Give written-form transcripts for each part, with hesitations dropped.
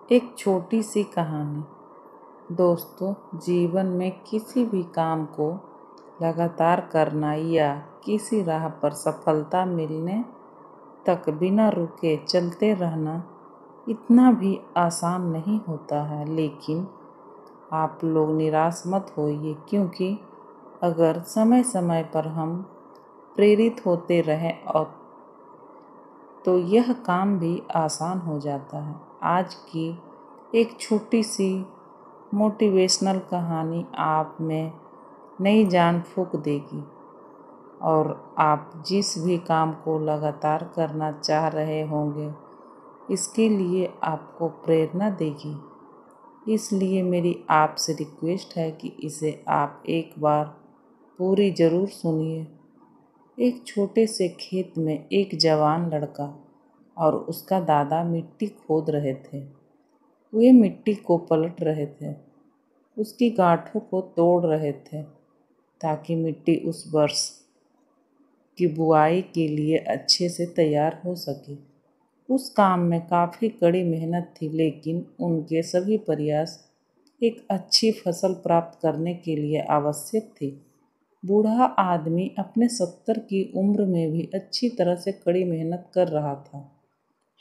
एक छोटी सी कहानी। दोस्तों, जीवन में किसी भी काम को लगातार करना या किसी राह पर सफलता मिलने तक बिना रुके चलते रहना इतना भी आसान नहीं होता है। लेकिन आप लोग निराश मत होइए, क्योंकि अगर समय समय पर हम प्रेरित होते रहें और तो यह काम भी आसान हो जाता है। आज की एक छोटी सी मोटिवेशनल कहानी आप में नई जान फूंक देगी और आप जिस भी काम को लगातार करना चाह रहे होंगे, इसके लिए आपको प्रेरणा देगी। इसलिए मेरी आपसे रिक्वेस्ट है कि इसे आप एक बार पूरी ज़रूर सुनिए। एक छोटे से खेत में एक जवान लड़का और उसका दादा मिट्टी खोद रहे थे। वे मिट्टी को पलट रहे थे, उसकी गांठों को तोड़ रहे थे ताकि मिट्टी उस वर्ष की बुआई के लिए अच्छे से तैयार हो सके। उस काम में काफ़ी कड़ी मेहनत थी, लेकिन उनके सभी प्रयास एक अच्छी फसल प्राप्त करने के लिए आवश्यक थे। बूढ़ा आदमी अपने 70 की उम्र में भी अच्छी तरह से कड़ी मेहनत कर रहा था।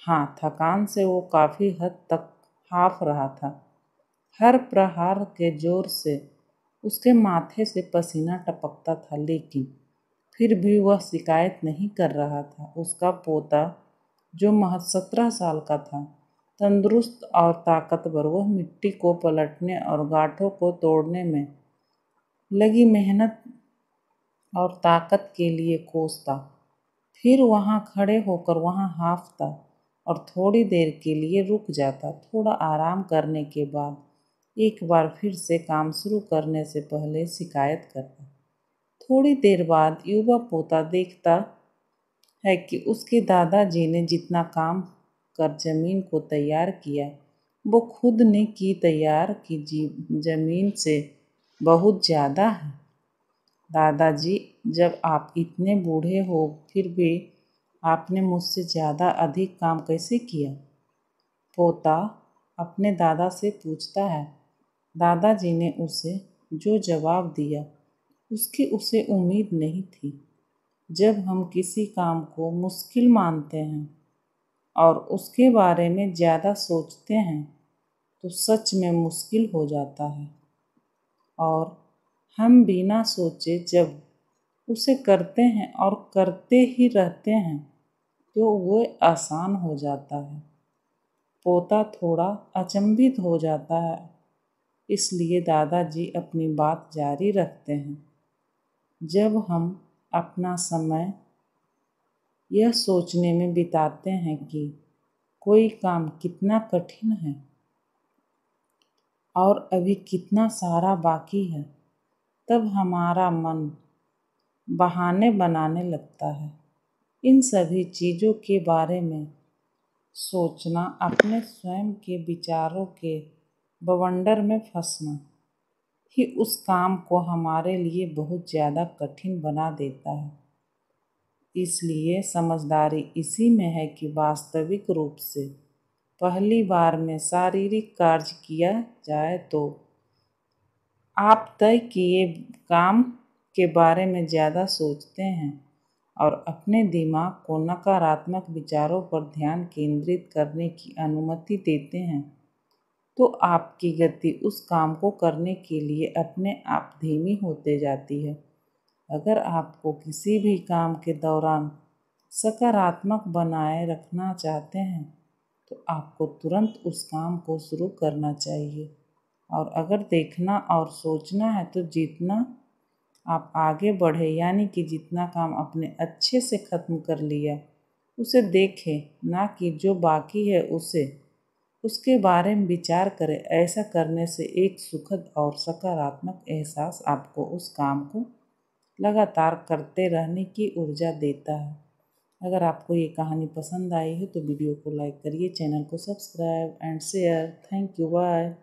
हाँ, थकान से वो काफ़ी हद तक हाँफ रहा था। हर प्रहार के जोर से उसके माथे से पसीना टपकता था, लेकिन फिर भी वह शिकायत नहीं कर रहा था। उसका पोता, जो महज 17 साल का था, तंदुरुस्त और ताकतवर, वह मिट्टी को पलटने और गांठों को तोड़ने में लगी मेहनत और ताकत के लिए कोसता। फिर वहाँ खड़े होकर वहाँ हाँफता और थोड़ी देर के लिए रुक जाता। थोड़ा आराम करने के बाद एक बार फिर से काम शुरू करने से पहले शिकायत करता। थोड़ी देर बाद युवा पोता देखता है कि उसके दादाजी ने जितना काम कर जमीन को तैयार किया, वो खुद ने की तैयार की जमीन से बहुत ज़्यादा है। दादाजी, जब आप इतने बूढ़े हो फिर भी आपने मुझसे ज़्यादा अधिक काम कैसे किया? पोता अपने दादा से पूछता है। दादाजी ने उसे जो जवाब दिया, उसकी उसे उम्मीद नहीं थी। जब हम किसी काम को मुश्किल मानते हैं और उसके बारे में ज़्यादा सोचते हैं, तो सच में मुश्किल हो जाता है। और हम बिना सोचे जब उसे करते हैं और करते ही रहते हैं, तो वो आसान हो जाता है। पोता थोड़ा अचंभित हो जाता है, इसलिए दादाजी अपनी बात जारी रखते हैं। जब हम अपना समय यह सोचने में बिताते हैं कि कोई काम कितना कठिन है और अभी कितना सारा बाकी है, तब हमारा मन बहाने बनाने लगता है। इन सभी चीज़ों के बारे में सोचना अपने स्वयं के विचारों के बवंडर में फंसना ही उस काम को हमारे लिए बहुत ज़्यादा कठिन बना देता है। इसलिए समझदारी इसी में है कि वास्तविक रूप से पहली बार में शारीरिक कार्य किया जाए तो आप तय किए काम के बारे में ज़्यादा सोचते हैं और अपने दिमाग को नकारात्मक विचारों पर ध्यान केंद्रित करने की अनुमति देते हैं, तो आपकी गति उस काम को करने के लिए अपने आप धीमी होते जाती है। अगर आपको किसी भी काम के दौरान सकारात्मक बनाए रखना चाहते हैं, तो आपको तुरंत उस काम को शुरू करना चाहिए। और अगर देखना और सोचना है तो जितना आप आगे बढ़े, यानी कि जितना काम आपने अच्छे से ख़त्म कर लिया, उसे देखें, ना कि जो बाकी है उसके बारे में विचार करें। ऐसा करने से एक सुखद और सकारात्मक एहसास आपको उस काम को लगातार करते रहने की ऊर्जा देता है। अगर आपको ये कहानी पसंद आई है तो वीडियो को लाइक करिए, चैनल को subscribe and share. Thank you, bye.